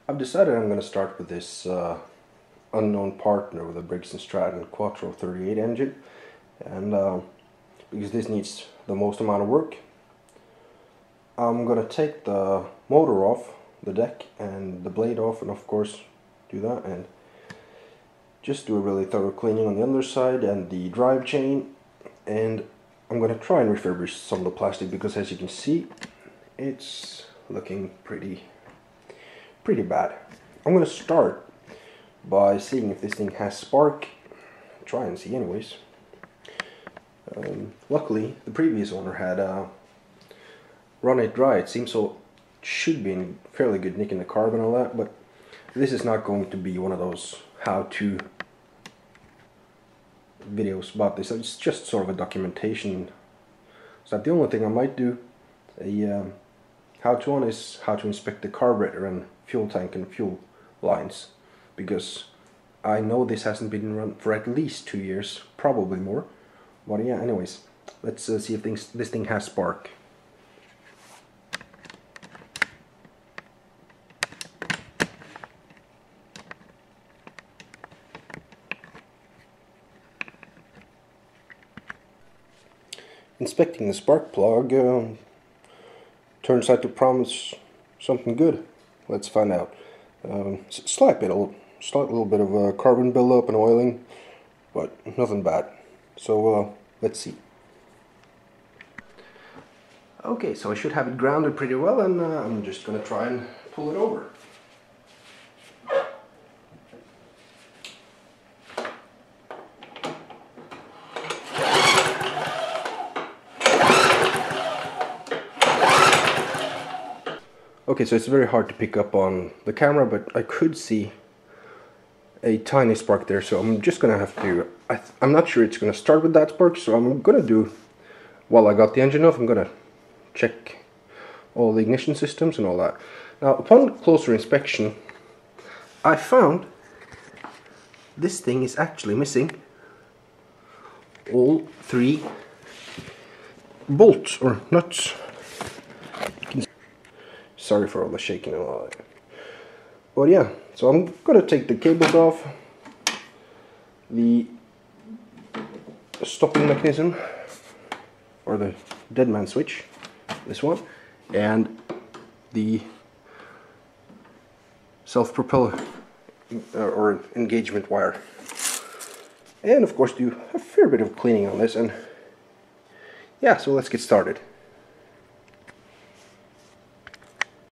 I've decided I'm going to start with this unknown partner with a Briggs and Stratton Quattro 38 engine, and because this needs the most amount of work, I'm going to take the motor off the deck and the blade off, and of course do that, and just do a really thorough cleaning on the underside and the drive chain. And I'm going to try and refurbish some of the plastic, because as you can see, it's looking pretty bad. I'm going to start by seeing if this thing has spark. Try and see anyways. Luckily the previous owner had run it dry. It seems so should be in fairly good nick in the carb and all that, but this is not going to be one of those how-to videos about this. It's just sort of a documentation. So the only thing I might do a how-to on is how to inspect the carburetor and fuel tank and fuel lines, because I know this hasn't been run for at least 2 years, probably more. But yeah, anyways, let's see if this thing has spark. Inspecting the spark plug turns out to promise something good. Let's find out. Slight little bit of carbon buildup and oiling, but nothing bad. So let's see. Okay, so I should have it grounded pretty well, and I'm just gonna try and pull it over. Okay, so it's very hard to pick up on the camera, but I could see a tiny spark there, so I'm just gonna have to, I'm not sure it's gonna start with that spark, so I'm gonna do, while I got the engine off, I'm gonna check all the ignition systems and all that. Now, upon closer inspection, I found this thing is actually missing all 3 bolts or nuts. Sorry for all the shaking and all that. But yeah, so I'm gonna take the cables off, the stopping mechanism, or the dead man switch, this one, and the self-propeller or engagement wire. And of course do a fair bit of cleaning on this, and yeah, so let's get started.